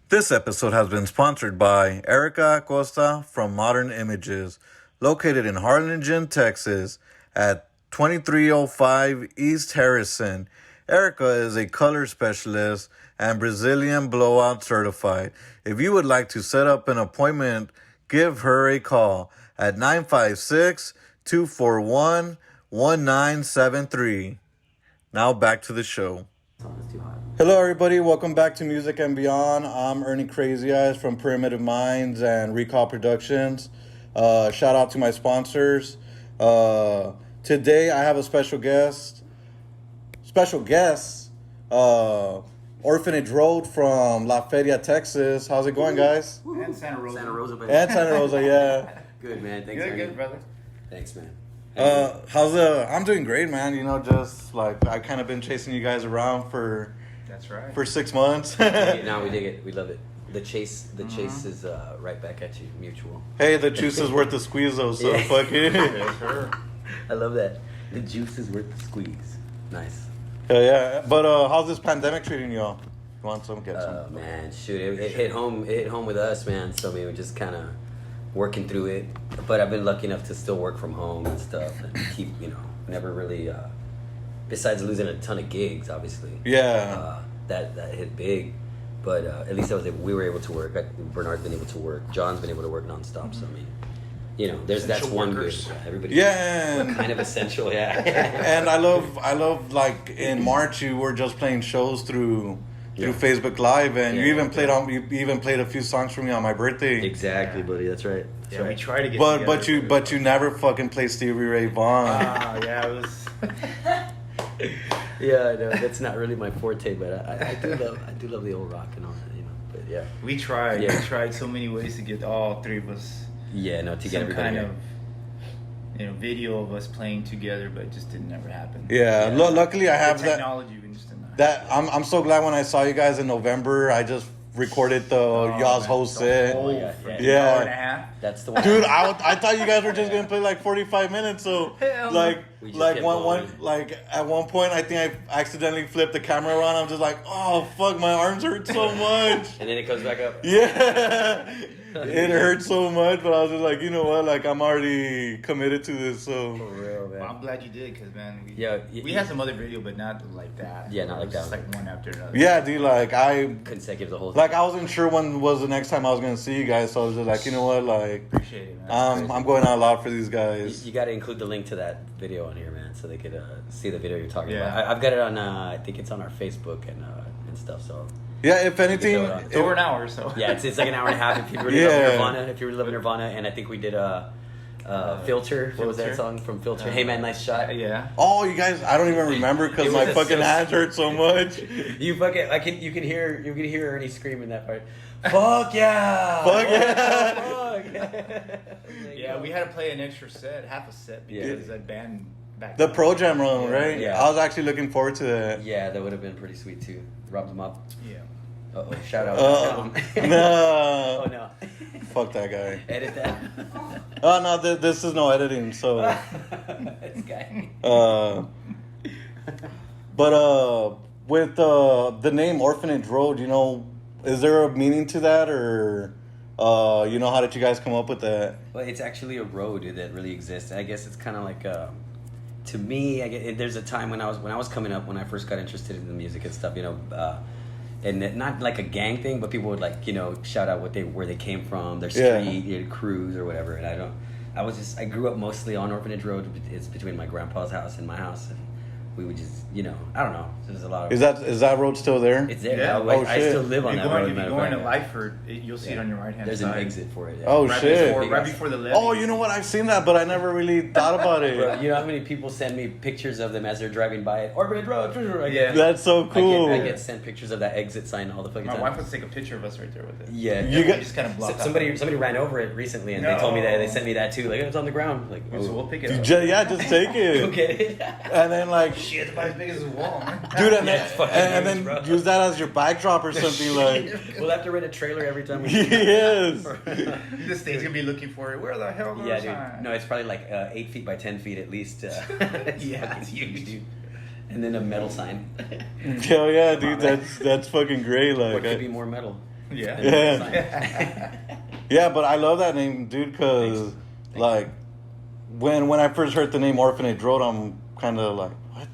This episode has been sponsored by Erica Acosta from Modern Images, located in Harlingen, Texas, at 2305 East Harrison. Erica is a color specialist and Brazilian blowout certified. If you would like to set up an appointment, give her a call at 956-241-1973. Now back to the show. Hello, everybody. Welcome back to Music and Beyond. I'm Ernie Crazy Eyes from Primitive Minds and Recall Productions. Shout out to my sponsors. Today, I have a special guest. Orphanage Road from La Feria, Texas. How's it going, guys? And Santa Rosa. And Santa Rosa, yeah. Good, man. Thanks, Good, brother. Thanks, man. I'm doing great, man. You know, just like I kind of been chasing you guys around for That's right. 6 months. No, we dig it. We love it. The chase is right back at you, mutual. Hey, the juice is worth the squeeze, though. So Yeah. fuck it. Yes, sir. I love that. The juice is worth the squeeze. Nice. Hell yeah. But how's this pandemic treating y'all? You want some? Get some. Oh man, shoot! It hit home. It hit home with us, man. So we were just kind of working through it. But I've been lucky enough to still work from home and stuff, and keep, never really. Besides losing a ton of gigs, obviously. Yeah. That hit big, but at least we were able to work. Bernard's been able to work. John's been able to work nonstop. So I mean, that's Essential one workers. good. Everybody. Yeah. We're kind of essential, yeah. And I love like in March you were just playing shows through Facebook Live, and you even played a few songs for me on my birthday. Exactly, buddy. That's right. Yeah, we try to get But you never fucking played Stevie Ray Vaughan. Yeah, it was... Yeah, I know that's not really my forte, but I do love the old rock and all that, But yeah, We tried. Yeah. We tried so many ways to get all three of us yeah, no, to get some everybody kind here. of video of us playing together, but it just didn't ever happen. Yeah. Luckily I have the that. technology. We just didn't. I'm so glad when I saw you guys in November. I just recorded y'all's whole set. Oh, yeah. Yeah. Hour and a half. That's the one. Dude, I thought you guys were just gonna play like 45 minutes. So Hell like We just like kept one going. like at one point I think I accidentally flipped the camera around. I'm just like, oh fuck, my arms hurt so much. And then it comes back up. Yeah, it hurt so much, but I was just like, you know what? Like I'm already committed to this. So For real, man. Well, I'm glad you did, because man, we Yeah, had some other video, but not like that. Yeah, not like It was that. Just like one after another. yeah, dude, like consecutive the whole thing. like I wasn't sure when was the next time I was gonna see you guys. So I was just like, you know what? Like Appreciate it, man. I'm going out loud for these guys. You got to include the link to that video on here, man, so they could see the video you're talking Yeah. about. I've got it on. I think it's on our Facebook and stuff. So Yeah, if anything, You can throw it on. It's over an hour, so yeah, it's like an hour and a half. If you really love Nirvana, and I think we did Filter. What was that Filter? song from Filter? Hey man, nice shot. yeah. oh, you guys, I don't even remember because It my was fucking so- hands hurt so much. You fucking, you can hear Ernie screaming that part. Fuck yeah! Fuck yeah! Fuck Yeah, we had to play an extra set, half a set, Yeah. because that band back The then- Pro Jam run, right? Yeah. I was actually looking forward to that. Yeah, that would have been pretty sweet too. Rub them up. Yeah. Uh-oh, shout out. No. Oh no. Fuck that guy. Edit that. Oh no, this is no editing. So, This guy. but with the name Orphanage Road, is there a meaning to that, or how did you guys come up with that? Well, it's actually a road that really exists. I guess it's kind of like, to me, there's a time when I was coming up, when I first got interested in the music and stuff, and not like a gang thing, but people would shout out where they came from, their street, crews or whatever. And I grew up mostly on Orphanage Road. It's between my grandpa's house and my house, and we would just, I don't know. There's a lot of. Is that road still there? It's there. Yeah. I still live on If that road. you're matter of going to fact. Lyford, you'll see it on your right hand There's side. an exit for it. Yeah. Oh right shit! right before the levee. Oh, you know what? I've seen that, but I never really thought about Bro, it. you know how many people send me pictures of them as they're driving by it? Orphanage Road. Yeah. That's so cool. I get sent pictures of that exit sign all the fucking My time. wife would take a picture of us right there with it. Yeah. You We got- just kind of blocked Somebody ran over it recently, and they told me that they sent me that too. Like, it's on the ground. Like, So we'll pick it up. Just take it. okay. And then like, Shit, it's about as big as a wall, man. dude, and Yeah, it's fucking then huge, bro. use that as your backdrop or something like. We'll have to rent a trailer every time we. Yes. The state's gonna be looking for it. Where the hell are Yeah, those dude. signs? No, it's probably like 8 feet by 10 feet at least. It's Yeah, fucking it's huge, dude. And then a metal sign. Hell yeah, dude. That's fucking great. What Like, could be more metal? Yeah. Yeah, but I love that name, dude, because, like, when I first heard the name Orphanage Road, I'm kind of like, what?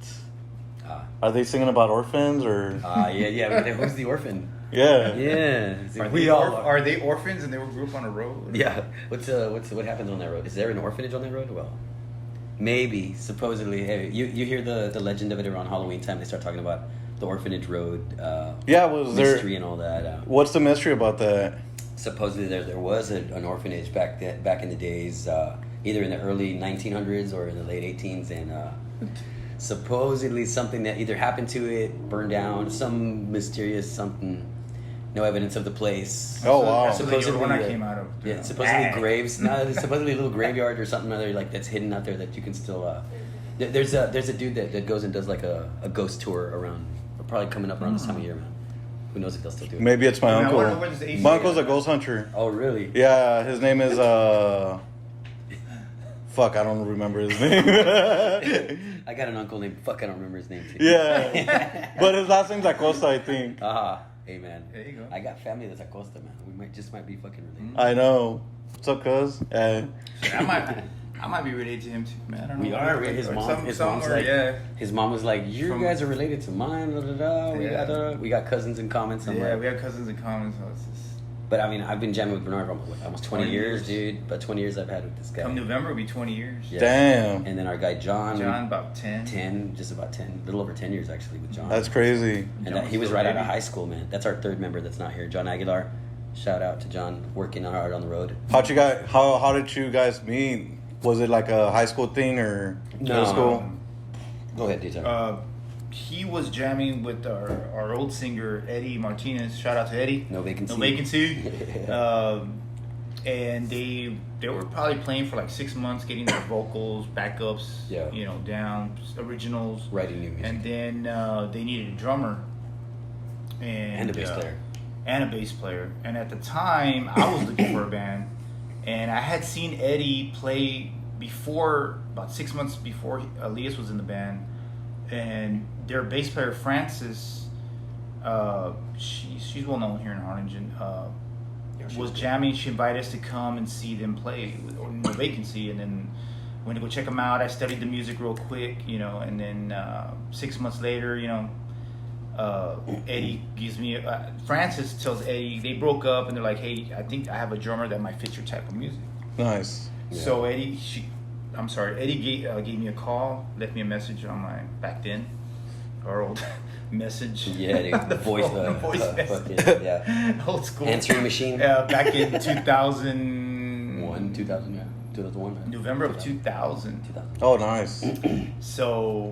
Are they singing about orphans, or? Yeah. Who's the orphan? Yeah. Yeah. Are they orphans and they were grew up on a road? Yeah. What happens on that road? Is there an orphanage on that road? Well, maybe. Supposedly, hey, you hear the legend of it around Halloween time. They start talking about the Orphanage Road. Was there mystery and all that? What's the mystery about that? Supposedly, there was an orphanage back in the days, either in the early 1900s or in the late 18s, and supposedly something that either happened to it, burned down, some mysterious something. No evidence of the place. Oh wow! Supposedly the one I came out of. Yeah, supposedly graves. No, supposedly a little graveyard or something other like that's hidden out there that you can still. There's a dude that goes and does like a ghost tour around. Probably coming up around this time of year, man. Who knows if they'll still do it? Maybe it's my uncle. My My uncle's a ghost hunter. Oh really? Yeah, his name is Fuck, I don't remember his name. I got an uncle named I don't remember his name too. Yeah, but his last name's Acosta, I think. Hey man. There you go. I got family that's Acosta, man. We might be fucking related. I know. What's up, cuz? I might be related to him too, man. I don't know. We are. His mom was like, "You guys are related to mine." Blah, blah, blah. We got cousins in common somewhere. Yeah, we have cousins in common. So it's just... But I mean, I've been jamming with Bernard for almost 20 years, dude. But 20 years I've had with this guy. Come November, it'll be 20 years. Yeah. Damn. And then our guy John. About 10. 10, just about 10. A little over 10 years actually with John. That's crazy. And he was right out of high school, man. That's our third member that's not here. John Aguilar. Shout out to John, working hard on the road. How did you guys meet? Was it like a high school thing or middle school? Go ahead, DJ. He was jamming with our old singer Eddie Martinez. Shout out to Eddie. No vacancy. And they were probably playing for like 6 months, getting their vocals, backups, down, originals, writing new music. And then they needed a drummer and a bass player. And a bass player. And at the time, I was looking for a band, and I had seen Eddie play before, about 6 months before Elias was in the band. And their bass player Frances, she's well known here in Harlingen, was jamming. She invited us to come and see them play with No Vacancy, and then went to go check them out. I studied the music real quick, and then 6 months later, Eddie gives me Frances tells Eddie, they broke up, and they're like, hey, I think I have a drummer that might fit your type of music. Nice. So Eddie gave me a call, left me a message on my, back then, our old message. Yeah, the voice message. Yeah. Old school. Answering machine. Back in 2001. 2001. November of 2000. Oh, nice. So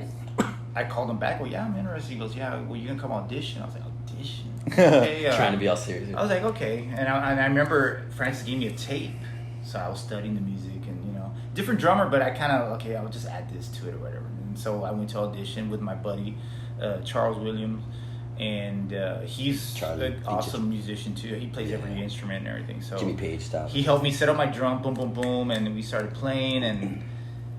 I called him back. Well, yeah, I'm interested. He goes, yeah, well, you can come audition. I was like, audition? Okay, trying to be all serious. I was like, okay. And I remember Francis gave me a tape. So I was studying the music and, different drummer, but I kind of, I'll just add this to it or whatever. And so I went to audition with my buddy, Charles Williams. And he's an awesome musician too. He plays every instrument and everything. So Jimmy Page style. He helped me set up my drum, boom, boom, boom, and we started playing. And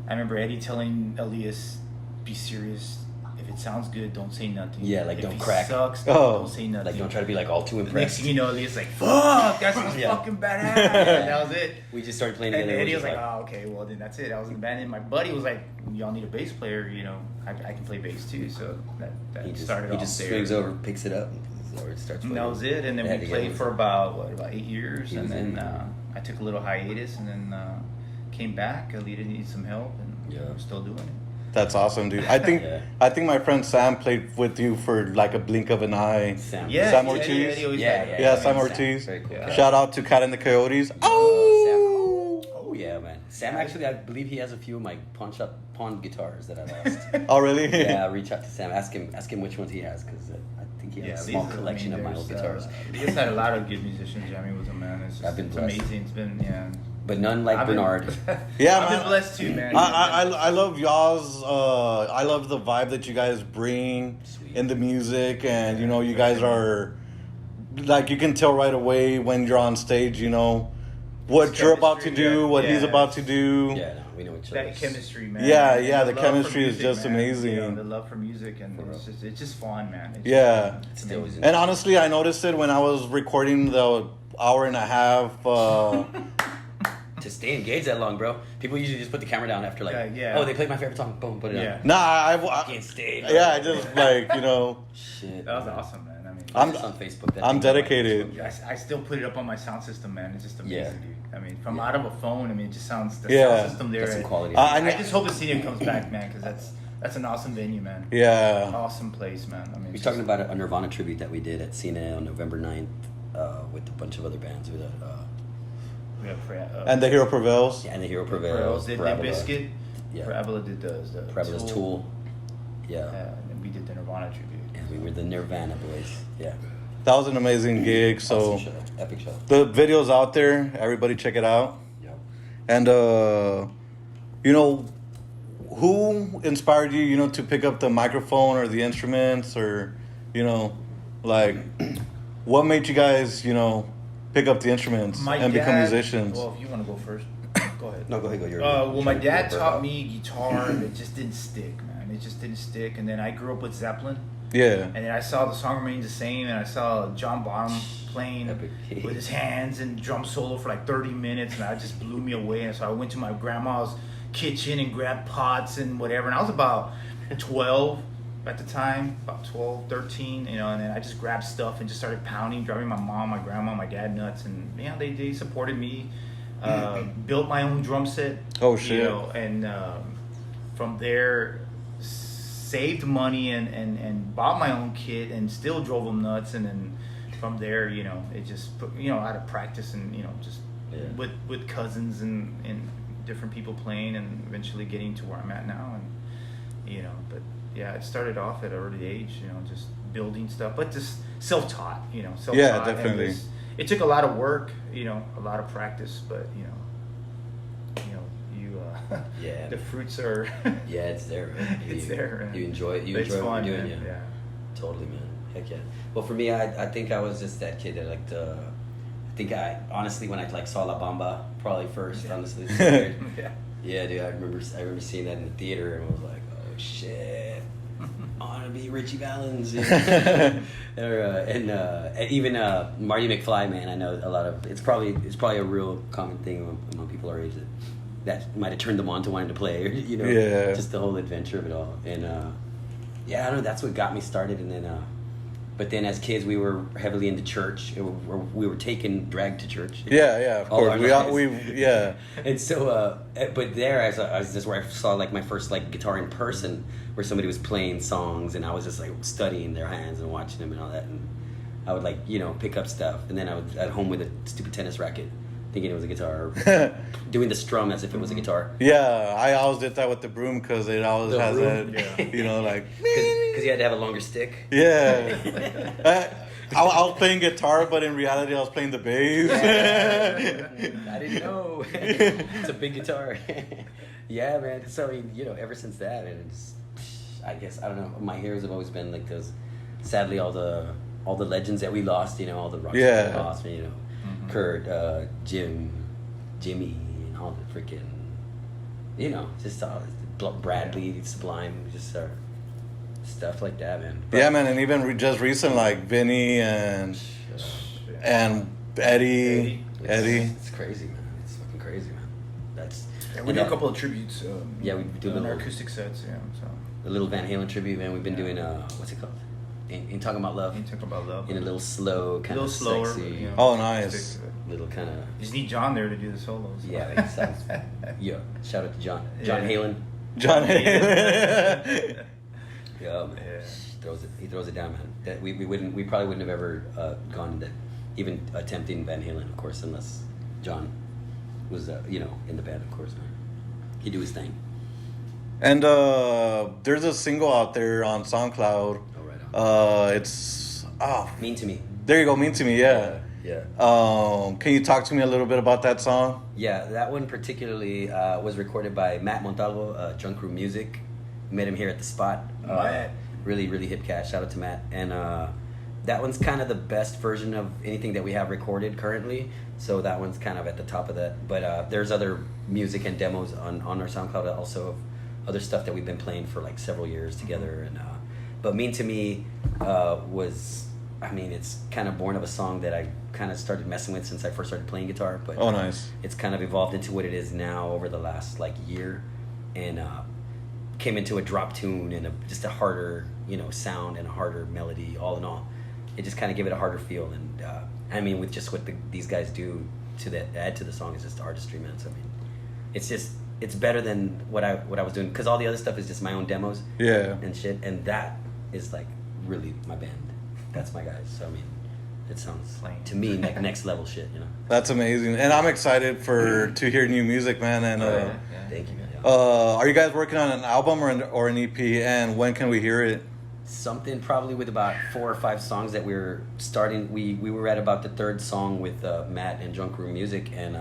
I remember Eddie telling Elias, "Be serious. If it sounds good, don't say nothing. Yeah, like if don't it crack. Sucks, don't say nothing. Like don't try to be like all too impressed." Next thing you know, Elias like, "Fuck, that sounds fucking badass." And that was it. We just started playing together. And Eddie was like, "Oh, okay, well then that's it." I was in the band, and my buddy was like, "Y'all need a bass player. I can play bass too." So that started. He just swings over, picks it up, or it starts. And that was it. And then we played for about 8 years, and then I took a little hiatus, and then came back. Alita needed some help, and I'm still doing it. That's awesome, dude. I think my friend Sam played with you for like a blink of an eye. Sam Ortiz. Sam Ortiz. Very cool. Shout out to Cat and the Coyotes. Oh, yeah, man. Sam, actually, I believe he has a few of my pawn guitars that I lost. Oh, really? Yeah, reach out to Sam. Ask him which ones he has, because I think he has a small collection of my old guitars. He's had a lot of good musicians jamming with him, man. It's amazing. It's been, But none like Bernard. Yeah, I've been blessed too, man. I love y'all's. I love the vibe that you guys bring in the music, and you guys are like, you can tell right away when you're on stage. What you're about to do, what he's about to do. Yeah, we know each that other. chemistry, man. Yeah, And yeah, the love for chemistry is music, just man. amazing. You know, the love for music, and For it's just fun, man. It's Yeah. just, Still amazing. And honestly, I noticed it when I was recording the hour and a half. To stay engaged that long, bro. People usually just put the camera down after Yeah. oh, they played my favorite song, boom, put it Yeah. on. Nah, I can't stay. Bro. yeah, I just like, you know, Shit. That was awesome, man. I mean, I'm- Just on Facebook. That I'm thing got, like, dedicated. I still put it up on my sound system, man. It's just amazing, Yeah. dude. I mean, from Yeah. out of a phone, I mean, it just sounds the Yeah. sound system there. Got some quality. I just hope the stadium comes back, man, because that's an awesome venue, man. yeah. Awesome place, man. I mean, We're it's talking just- about a Nirvana tribute that we did at Cena on November 9th with a bunch of other bands. With we have And the hero prevails. and the Hero Pearls Prevails, did Parabola. Biscuit. Yeah. Parabola did the Parabola's Tool. Yeah. and then we did the Nirvana tribute. And we were the Nirvana boys. Yeah. That was an amazing gig. So Awesome show. Epic show. the video's out there. Everybody check it out. Yeah. And you know, who inspired you, you know, to pick up the microphone or the instruments, or, you know, like, what made you guys, you know, pick up the instruments and become musicians? Well, if you want to go first, go ahead. No, go ahead. Go. Well, my dad taught me guitar, and it just didn't stick, man. It just didn't stick. And then I grew up with Zeppelin, Yeah. and then I saw the song remains the same, and I saw John Bonham playing Epic. with his hands and drum solo for like 30 minutes, and that just blew me away. And so I went to my grandma's kitchen and grabbed pots and whatever, and I was about 12 at the time, about 12, 13, you know, and then I just grabbed stuff and just started pounding, driving my mom, my grandma, my dad nuts, and yeah, they supported me. Built my own drum set. Oh, shit. You know, and from there, saved money and bought my own kit and still drove them nuts. And then from there, you know, it just put, you know, out of practice and, you know, just with cousins and different people playing, and eventually getting to where I'm at now. And, you know, but yeah, it started off at an early age, you know, just building stuff, but just self-taught, you know, self-taught. Yeah, and definitely. it took a lot of work, you know, a lot of practice, but you Yeah. the fruits are Yeah, it's there, man. It's there, man. You enjoy it. You it's enjoy fun, what you're doing, man. yeah. Yeah. Totally, man. Heck yeah. Well, for me, I think I was just that kid that liked. I think I honestly, when I like saw La Bamba probably first, honestly. It's so weird. Yeah. Yeah, dude. I remember seeing that in the theater and was like, oh shit. I want to be Richie Valens. You know? and even Marty McFly, man. I know a lot of it's probably a real common thing among people our age that might have turned them on to wanting to play, or, you know, Yeah. just the whole adventure of it all. And yeah, I don't know. That's what got me started. And then, but then as kids, we were heavily into church. We were dragged to church. Yeah, of All course. our We lives. yeah. And so, but there, I was just where I saw like my first like guitar in person, where somebody was playing songs, and I was just like studying their hands and watching them and all that, and I would like, you know, pick up stuff, and then I was at home with a stupid tennis racket, thinking it was a guitar, doing the strum as if it was a guitar, Yeah, I always did that with the broom because it always The has broom? that, you know, like, because you had to have a longer stick. yeah. I was playing guitar, but in reality, I was playing the bass. I didn't know. It's a big guitar. Yeah, man. So, I mean, you know, ever since that, and it's, I guess, I don't know, my heroes have always been like those, sadly, all the legends that we lost, you know, all the rock stars we lost, you know, Kurt, Jimmy, and all the freaking, you know, just all Bradley, Sublime, just stuff like that, man. But, Yeah, man, and even just recent, like Vinny and Eddie. It's crazy, man. It's fucking crazy, man. That's And we do a couple of tributes. Yeah, we do on our little- acoustic sets. Yeah, so a little Van Halen tribute, man. We've been doing what's it called? In Talking About Love. you talk about love. In a little slow, a kind little of slower. sexy, You know, Oh, nice. stick to it. little kind of You just need John there to do the solos. yeah. That sounds, yeah. Shout out to John Yeah. Halen. John Yeah, man. Yeah. He throws it down, man. That we probably wouldn't have ever gone into even attempting Van Halen, of course, unless John was you know, in the band, of course, man. He'd do his thing. And there's a single out there on SoundCloud. Oh, right on. It's Mean to Me. there you go, Mean to Me, yeah. Yeah. Can you talk to me a little bit about that song? Yeah, that one particularly was recorded by Matt Montalvo, Junk Room Music. Met him here at the spot. Matt. Really, really hip cat. Shout out to Matt. And that one's kind of the best version of anything that we have recorded currently. So that one's kind of at the top of that. But there's other music and demos on our SoundCloud also of other stuff that we've been playing for like several years together. And but Mean to Me was, I mean, it's kind of born of a song that I kind of started messing with since I first started playing guitar. But oh, nice. It's kind of evolved into what it is now over the last like year, and came into a drop tune and just a harder, you know, sound and a harder melody. All in all, it just kind of gave it a harder feel. And I mean, with just what these guys do to that, add to the song is just artistry, man. So I mean, it's better than what I was doing, because all the other stuff is just my own demos. Yeah. And shit, and that is like really my band. That's my guys. So I mean, it sounds to me like next level shit, you know. That's amazing, and I'm excited to hear new music, man. And thank you, man. Are you guys working on an album or an EP? And when can we hear it? Something probably with about 4 or 5 songs that we're starting. We were at about the 3rd song with Matt and Drunk Room Music, and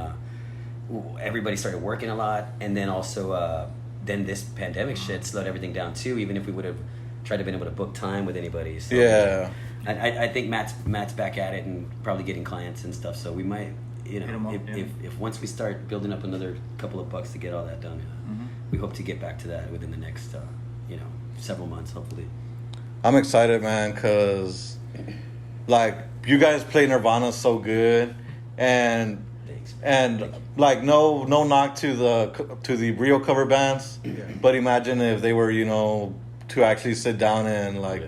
everybody started working a lot. And then also then this pandemic shit slowed everything down too. Even if we would have tried to been able to book time with anybody. So, yeah. I think Matt's back at it and probably getting clients and stuff. So we might, you know, if once we start building up another couple of bucks to get all that done, we hope to get back to that within the next, you know, several months, hopefully. I'm excited, man, because like you guys play Nirvana so good, and Thanks. And like no knock to the real cover bands, but imagine if they were, you know, to actually sit down and like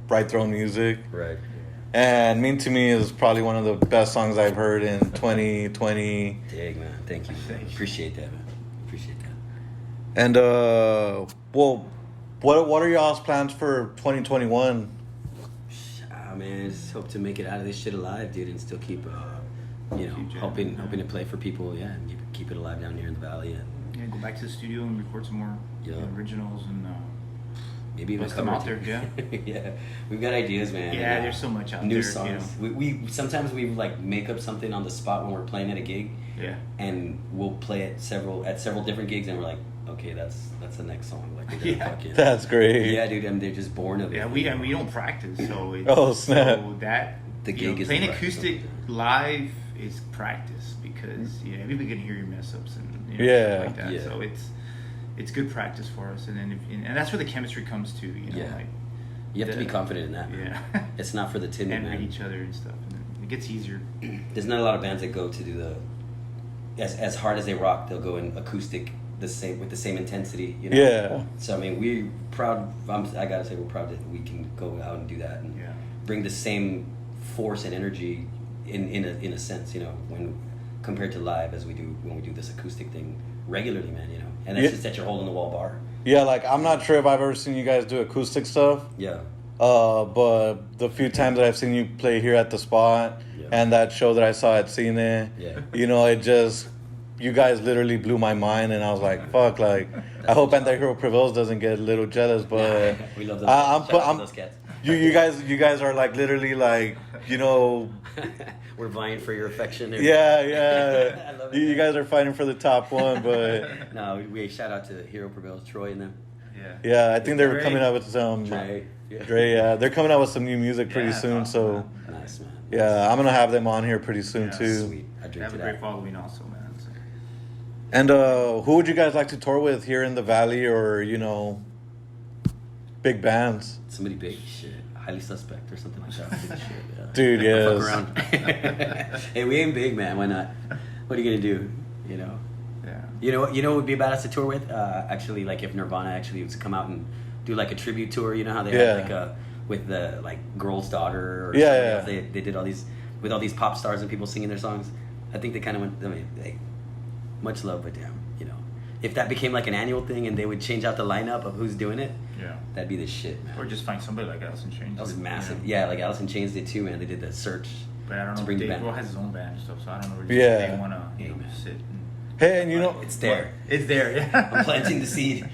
write their own music. Right. And Mean to Me is probably one of the best songs I've heard in 2020. Dang, man. Thank you. Appreciate that, man. Appreciate that. And well, what are y'all's plans for 2021? Man, just hope to make it out of this shit alive, dude, and still keep, you know, hoping to play for people, and keep it alive down here in the valley, and go back to the studio and record some more originals and maybe even them out there. Yeah, we've got ideas, man. Yeah, there's so much out there. New songs. You know. We sometimes we like make up something on the spot when we're playing at a gig. Yeah. And we'll play it several different gigs, and we're like, okay, that's the next song. Like, that's great. Yeah, dude, and they're just born of it. Yeah, we don't practice, so it's, oh snap. So that the gig is playing acoustic live is practice, because everybody can hear your mess ups and stuff like that. Yeah. So it's good practice for us, and then and that's where the chemistry comes to. You know, like you have to be confident in that. Man. Yeah. It's not for the timid, and man. read each other and stuff, and it gets easier. There's not a lot of bands that go to do as hard as they rock, they'll go in acoustic with the same intensity, you know. Yeah. So I mean, I gotta say we're proud that we can go out and do that and bring the same force and energy in a sense, you know, when compared to live as we do when we do this acoustic thing regularly, man, you know. And that's just at your hole in the wall bar. Yeah, like I'm not sure if I've ever seen you guys do acoustic stuff. Yeah. But the few times that I've seen you play here at the spot and that show that I saw at Cine, you know, you guys literally blew my mind, and I was like, fuck, like, I hope Anti-Hero Prevails doesn't get a little jealous, but we love those cats. You guys are like literally like, you know, we're vying for your affection. Yeah. I love it. You guys are fighting for the top one, but no, we shout out to Hero Prevails, Troy and them. Yeah, I think they're coming out with some Dre, they're coming out with some new music pretty soon, so nice, man. Yeah, I'm gonna have them on here pretty soon too. Sweet. They have a great following also, man. So. And who would you guys like to tour with here in the Valley, or, you know, big bands? Somebody big, shit. Highly Suspect or something like that. Shit, yeah. Dude, yes. Fuck around. Hey, we ain't big, man. Why not? What are you gonna do? You know. Yeah. You know what would be badass to tour with? Actually, like if Nirvana actually was to come out and do like a tribute tour. You know how they had like with the like Girl's Daughter or something else. They did all these with all these pop stars and people singing their songs. I think they kind of went. I mean, much love, but damn, you know, if that became like an annual thing and they would change out the lineup of who's doing it, that'd be the shit, man. Or just find somebody like Alice in Chains. That was massive. Yeah, like Alice in Chains did too, man. They did the search. But I don't know. Bring Dave the band. Grohl has his own band and stuff, so I don't know. If they want to sit. Hey, and you know, it's there. It's there. Yeah. I'm planting the seed.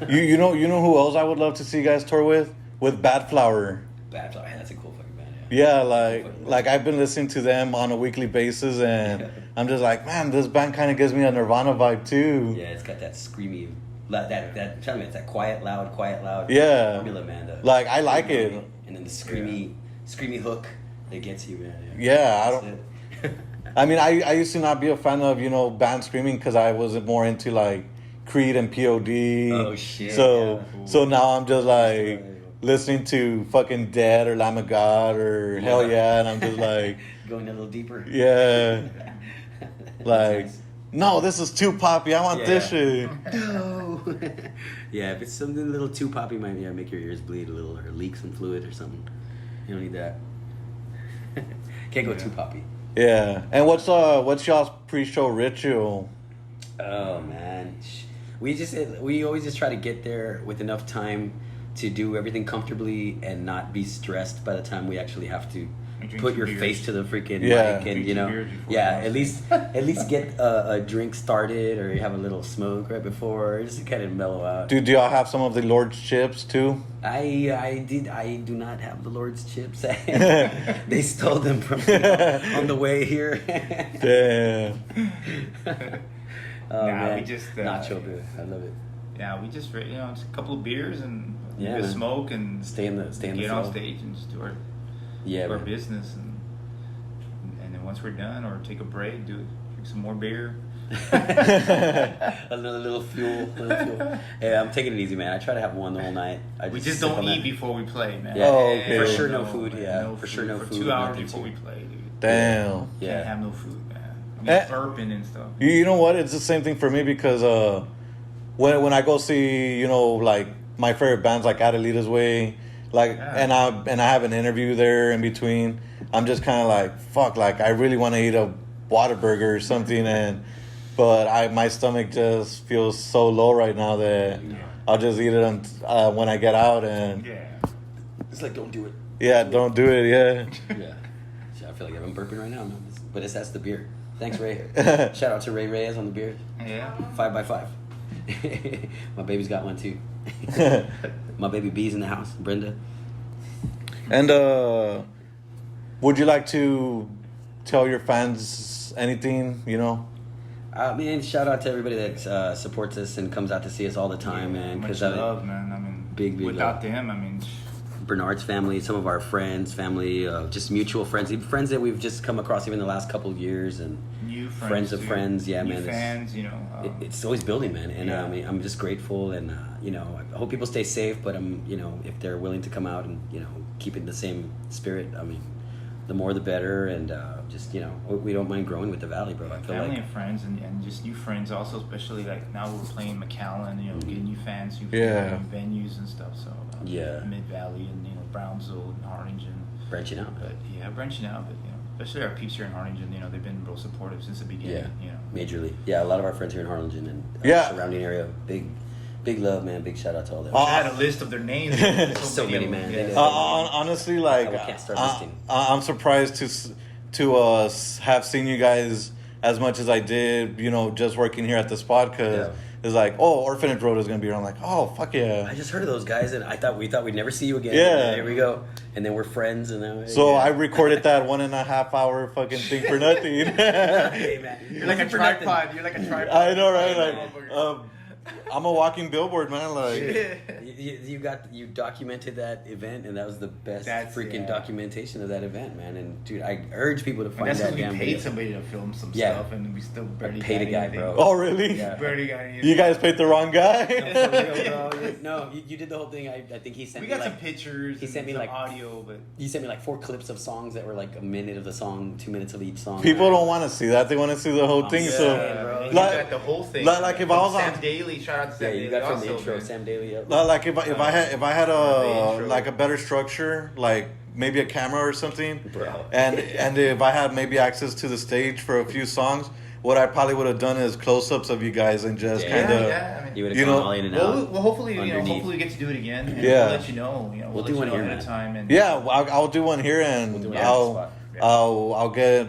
you know who else I would love to see you guys tour with? With Bad Flower. Bad Flower, that's a cool fucking band. Yeah, like I've been listening to them on a weekly basis, and I'm just like, man, this band kind of gives me a Nirvana vibe too. Yeah, it's got that screamy, that tell me, it's that quiet, loud yeah formula, man. Like I like it. And then the screamy screamy hook that gets you, man. Yeah, I That's don't. it. I mean, I used to not be a fan of bands screaming because I was more into like Creed and POD. Oh, shit, So yeah. so now I'm just like Right. listening to fucking Dead or Lamb of God or Hell Yeah, and I'm just like, Going a little deeper. yeah, like, That's nice. no, this is too poppy. I want this shit. No. Yeah, if it's something a little too poppy, might make your ears bleed a little or leak some fluid or something. You don't need that. Can't go too poppy. Yeah, and what's y'all's pre-show ritual? Oh man, we always just try to get there with enough time to do everything comfortably and not be stressed by the time we actually have to drink put some your beers. face to the freaking Yeah. mic and Drink you some know, beers before yeah, you at least get a drink started or you have a little smoke right before just to kind of mellow out. Do y'all have some of the Lord's chips too? I do not have the Lord's chips. They stole them from me on the way here. Damn. Oh, man. we just nacho beer. I love it. Yeah, we just just a couple of beers and Yeah, a bit of man. smoke and Stay in the get flow. on stage and just do our man. business and then once we're done or take a break, drink some more beer. Another little fuel. Yeah, I'm taking it easy, man. I try to have one the whole night. We just sip don't on eat that. before we play, man. Yeah, Oh, okay. for sure no man, food. Yeah, for sure no for food. 2 hours nothing before too- we play, dude. Damn. Yeah. Can't have no food, man. I mean, Eh. burping and stuff. You know what? It's the same thing for me because when I go see like my favorite bands like Adelita's Way, like Yeah. and I have an interview there in between, I'm just kind of like fuck, like I really want to eat a Whataburger or something, but my stomach just feels so low right now that I'll just eat it when I get out and Yeah. It's like don't do it. yeah, don't do it, yeah. Yeah. Shit, I feel like I'm burping right now, man. But that's the beer. Thanks, Ray. Shout out to Ray Reyes on the beer. Yeah. 5x5. My baby's got one too. My baby B's in the house. Brenda. And would you like to tell your fans anything? Man, shout out to everybody that supports us and comes out to see us all the time, man. Much Because love, man. I mean, Big without love. them, I mean, Bernard's family, some of our friends, family, just mutual friends, even friends that we've just come across even the last couple of years, and new friends, friends of too. friends. Yeah, New man. fans, It's always building, man, and Yeah. I mean, I'm just grateful, and I hope people stay safe. But if they're willing to come out and keep it the same spirit, I mean, the more the better, and we don't mind growing with the Valley, bro. I feel family like and friends and just new friends also, especially like now we're playing McAllen, getting new fans, new Yeah. venues and stuff. So Yeah. Mid Valley and Brownsville and Harlingen. branching out, But yeah, branching out, but especially our peeps here in Harlingen, they've been real supportive since the beginning. majorly. Yeah, a lot of our friends here in Harlingen and Yeah. surrounding area. Big love, man. Big shout out to all them. I had a list of their names. So many, of them. man. Yeah. Honestly, like I can't start listing. I'm surprised to have seen you guys as much as I did. Just working here at the spot because it's like, oh, Orphanage Road is gonna be here. I'm like, oh, fuck yeah. I just heard of those guys, and we thought we'd never see you again. Yeah. And here we go, and then we're friends, and now. So I recorded that 1.5 hour fucking thing for nothing. Hey, man. You're like a For nothing. tripod. You're like a tripod. I know, right? Like, I'm a walking billboard, man. Like, You documented that event, and that was the best That's- freaking yeah. documentation of that event, man. And dude, I urge people to And find that's that because we damn paid video. somebody to film some Yeah. stuff, and we still barely paid a got guy, anything. bro. oh really? Yeah. Barely got anything. You guys paid the wrong guy. No, for real, bro. No, you did the whole thing. I think he sent We me got some like pictures. he sent me some like audio, but he sent me like 4 clips of songs that were like a minute of the song, 2 minutes of each song. People don't want to see that; they want to see the whole thing. yeah, So, bro. You like, got the whole thing. like if I was Sam on- Daly, shout out to Yeah, Sam you Daly. got from the also, intro, man. Sam Daly. Yep. like if I had The a intro. like a better structure, like maybe a camera or something, Bro. and if I had maybe access to the stage for a few songs, what I probably would have done is close-ups of you guys and just Yeah. kind of. Yeah, I mean, You would have You gone know- all in and well, out. well, hopefully, underneath. hopefully we get to do it again. And Yeah. we'll let you know. We'll We'll let do you one know here, ahead man. of time. And Yeah, I'll do one here, and We'll do one on the I'll spot. Yeah. I'll get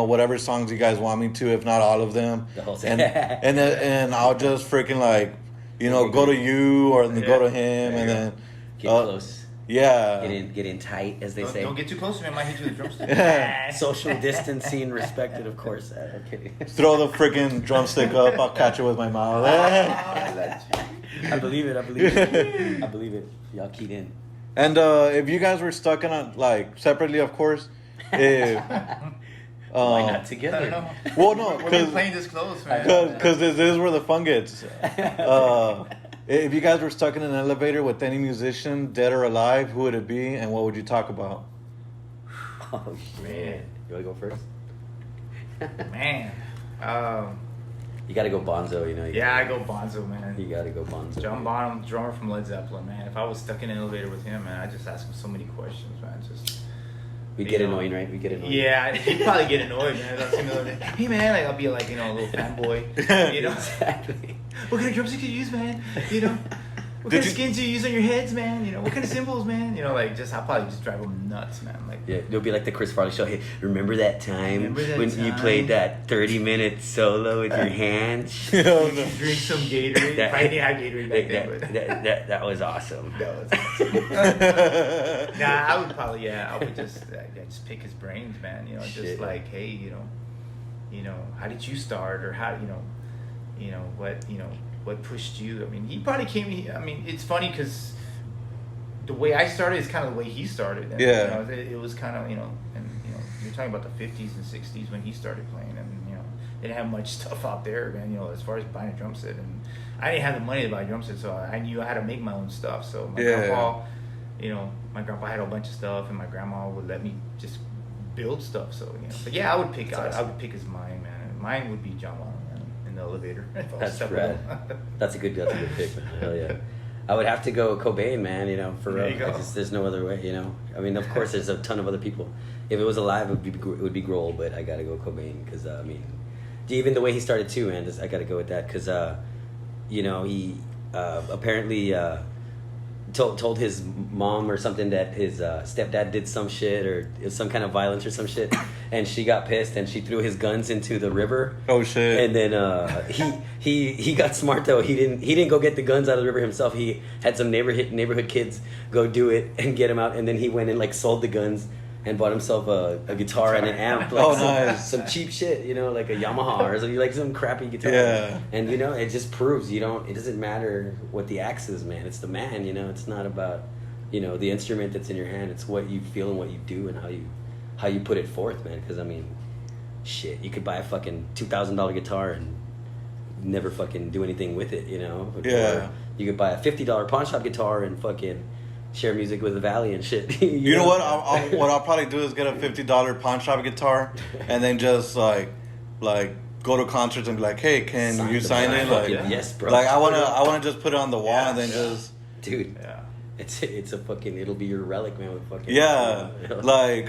whatever songs you guys want me to, if not all of them, The whole and thing. and I'll just freaking like go to you or go to him, There and you then Get close. yeah. Get in tight, as they say. don't get too close to me. I might hit you with a drumstick. Social distancing respected, of course. Okay. Throw the freaking drumstick up. I'll catch it with my mouth. I believe it. I believe it. I believe it. Y'all keyed in. And if you guys were stuck in a, like, separately, of course, if... Why not I together? don't know. Well, no, We've been playing this close, man. because this is where the fun gets. If you guys were stuck in an elevator with any musician, dead or alive, who would it be, and what would you talk about? Oh man, you wanna go first? Man. You gotta go Bonzo, you know. Yeah, I go Bonzo, man. You gotta go Bonzo. John Bonham, drummer from Led Zeppelin, man. If I was stuck in an elevator with him, man, I'd just ask him so many questions, man. Just We get annoying, right? We get annoying. Yeah, he'd probably get annoyed, man. Hey, man, like, I'll be like, you know, a little fanboy, you know. Exactly. What kind of drums you use, man? You know. What kind of skins do you use on your heads, man? You know, what kind of cymbals, man? You know, like, I'll probably just drive them nuts, man. Like, Yeah, it'll be like the Chris Farley show. Hey, remember that time when you time? played that 30-minute solo with your hands? Oh, no. drink some Gatorade. That- Probably didn't have Gatorade back then, but that was awesome. that was awesome. Nah, I would probably, I would just pick his brains, man. You know, just Shit. like, hey, you know, how did you start, or how, what pushed you? I mean, he probably I mean, it's funny because the way I started is kind of the way he started. And, Yeah. You know, it was kind of, and you're talking about the 50s and 60s when he started playing, and they didn't have much stuff out there, man. As far as buying a drum set, and I didn't have the money to buy a drum set, so I knew how to make my own stuff. So my grandpa, my grandpa had a bunch of stuff, and my grandma would let me just build stuff. So But yeah, I would pick. I would pick his mind, man. And mine would be John Lennon, man, in the elevator. if I was That's stuck with rad. him. That's a good pick, man. Hell yeah. I would have to go Cobain, man, for There real. you go. There's no other way, I mean, of course, there's a ton of other people. If it was alive, it would be Grohl, but I gotta go Cobain, because, I mean, even the way he started, too, man, I gotta go with that, because, he apparently told his mom or something that his stepdad did some shit, or some kind of violence or some shit, and she got pissed, and she threw his guns into the river. Oh, shit. And then he got smart though. He didn't go get the guns out of the river himself. He had some neighborhood kids go do it and get him out. And then he went and like sold the guns and bought himself a guitar and an amp. Like Oh, nice. some cheap shit, like a Yamaha or something, like some crappy guitar. Yeah. And it just proves it doesn't matter what the axe is, man. It's the man. It's not about the instrument that's in your hand. It's what you feel and what you do and how you put it forth, man. Because I mean, shit, you could buy a fucking $2,000 guitar and never fucking do anything with it, Yeah. Or you could buy a $50 pawn shop guitar and fucking share music with the Valley and shit. You know what? What I'll probably do is get a $50 pawn shop guitar, and then just like go to concerts and be like, hey, can you sign it? Like, yes, bro. Like I wanna just put it on the wall and then just. Dude. Yeah. It's a fucking, it'll be your relic, man. With fucking Like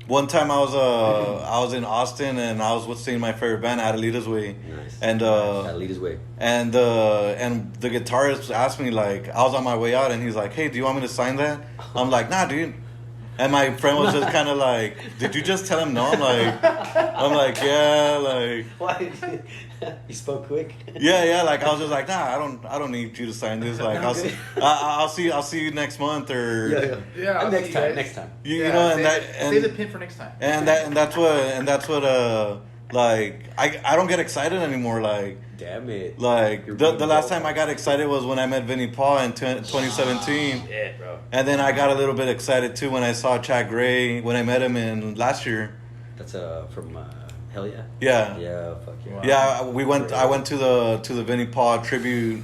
one time I was in Austin and I was seeing my favorite band, Adelita's Way. Nice. And Adelita's Way. And the guitarist asked me, like, I was on my way out and he's like, hey, do you want me to sign that? I'm like, nah, dude. And my friend was just kind of like, did you just tell him no? I'm like, yeah, like. Why? You spoke quick. Yeah, like I was just like, nah, I don't need you to sign this. Like, I'll see you next month or Yeah. I'll see you guys. Next time. you know, and save the pin for next time. and that's what like I don't get excited anymore. Like, Damn it. like You're the being last bold. time I got excited was when I met Vinnie Paul in 2017. Yeah, bro. And then I got a little bit excited too when I saw Chad Gray when I met him in last year. That's from Hell Yeah. Yeah. Yeah, fuck yeah. Wow. Yeah, I went to the Vinnie Paul tribute,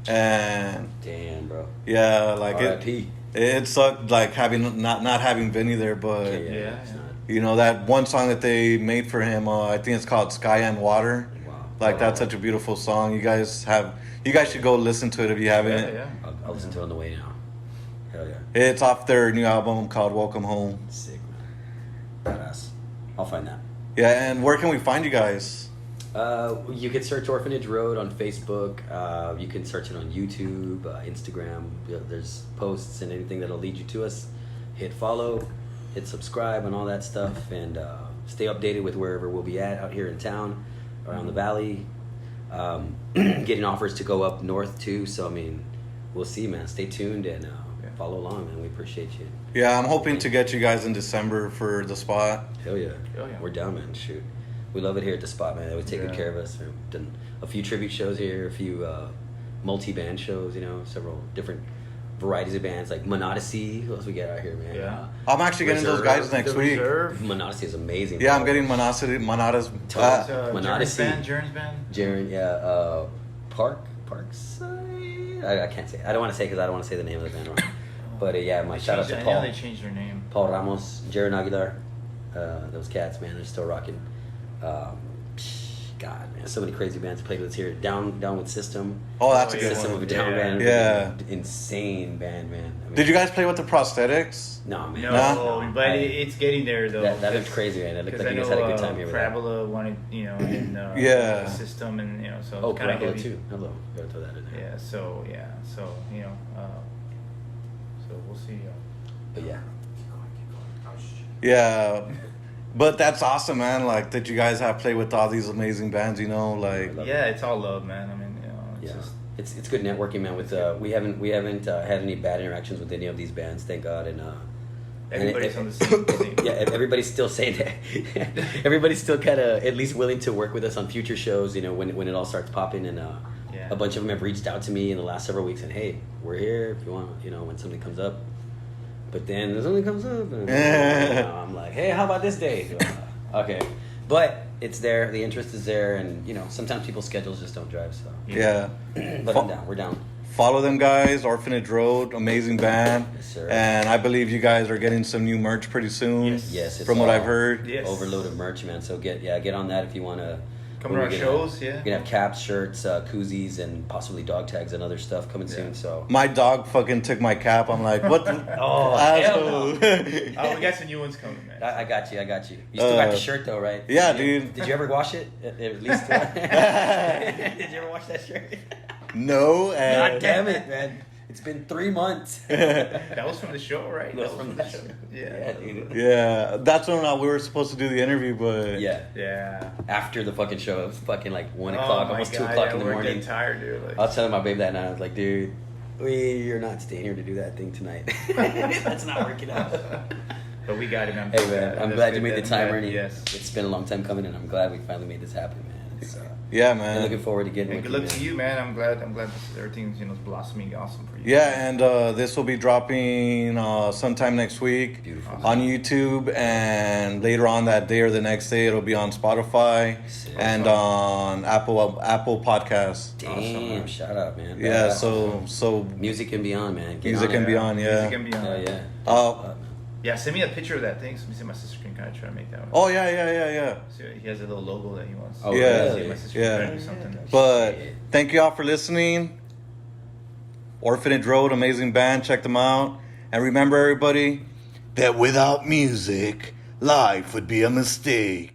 and Damn, bro. yeah, like R.I.P. it sucked like having not having Vinnie there, but Yeah. It's not. you know that one song that they made for him, I think it's called Sky and Water. Wow. Like that's such a beautiful song. You guys should go listen to it if you haven't. Yeah. I'll listen to it on the way now. Hell yeah. It's off their new album called Welcome Home. Sick, man. Badass. I'll find that. Yeah, and where can we find you guys? You can search Orphanage Road on Facebook. You can search it on YouTube, Instagram. There's posts and anything that'll lead you to us. Hit follow, hit subscribe, and all that stuff. And stay updated with wherever we'll be at out here in town, around the valley. Getting offers to go up north too. So I mean, we'll see, man. Stay tuned and follow along, man. We appreciate you. Yeah, I'm hoping to get you guys in December for the spot. Hell yeah. Hell yeah. We're down, man. Shoot. We love it here at the spot, man. They always take good care of us. We've done a few tribute shows here, a few multi-band shows, several different varieties of bands like Monodyssey. Who else we get out here, man? Yeah. I'm actually getting those guys next The week. Reserve. Monodyssey is amazing. Yeah, bro. I'm getting Monadas. Monodyssey. Jaren's band. Jaren, Parkside. I can't say. I don't want to say because I don't want to say the name of the band wrong. But yeah, my shout out to I Paul. know they changed their name. Paul Ramos, Jaren Aguilar. Those cats, man, they're still rocking. God, man, so many crazy bands played with us here. Down with System. Oh, that's a Oh, good System one. of a Down band. Yeah. Insane band, man. I mean, Did you guys play with the prosthetics? No, man. No, but it's getting there though. That looked crazy, man. It looked like you guys had a good time here with that. Parabola wanted, and Yeah. System, and so Oh, it's kind of Parabola heavy. too. Hello. Gotta throw that in there. Yeah, so we'll see. But yeah. Yeah. But that's awesome, man. Like that you guys have played with all these amazing bands, like Yeah, it's all love, man. I mean, it's Yeah, just it's good networking, man. With we haven't had any bad interactions with any of these bands, thank God. And everybody's on the same thing. yeah, everybody's still saying that. Everybody's still kind of at least willing to work with us on future shows. When it all starts popping, and Yeah. a bunch of them have reached out to me in the last several weeks and hey, we're here if you want. When something comes up. But then something comes up, and I'm like, hey, how about this day? Okay, but it's there. The interest is there, and sometimes people's schedules just don't drive. So yeah. but I'm down. We're down. Follow them guys, Orphanage Road, amazing band. Yes, sir. And I believe you guys are getting some new merch pretty soon. Yes. It's From what all I've heard. Yes. Overload of merch, man. So get on that if you want to. Come to our shows, yeah. We're gonna have caps, shirts, koozies, and possibly dog tags and other stuff coming soon. So My dog fucking took my cap. I'm like, what the Oh, asshole? Oh, we got some new ones coming, man. I got you. You still got the shirt though, right? Yeah, Did you- dude. Did you ever wash it? At least. Did you ever wash that shirt? No. God And damn it, man! It's been 3 months. That was from the show, right? That was from the show. Yeah. Dude. yeah, that's when we were supposed to do the interview, but Yeah. After the fucking show, it was fucking like 1 Oh o'clock, my almost 2 God, o'clock yeah, in the we're morning. getting tired, dude. Like, I was telling my babe that night. I was like, dude, you're not staying here to do that thing tonight. That's not working out. but we got it, man. Hey man, I'm That's glad you good made the that- time, Ernie. Yes. It's been a long time coming, and I'm glad we finally made this happen, man. It's, yeah, I'm looking man. forward to getting And with good you, luck to man. you, man. I'm glad everything's blossoming awesome for you. Yeah, and this will be dropping sometime next week Beautiful. on YouTube, and later on that day or the next day it'll be on Spotify Sick. and on Apple Podcasts. Damn, Awesome, man. shout out, man. Yeah, Badass. so Music and beyond, man. Get music on and it. beyond, yeah. Music and beyond. Yeah. Uh, Yeah, send me a picture of that thing. So my sister can kind of try to make that one. Oh yeah. So he has a little logo that he wants. Oh, Yeah. really? My sister Yeah. can try to do something. But Shit. thank you all for listening. Orphanage Road, amazing band. Check them out. And remember, everybody, that without music, life would be a mistake.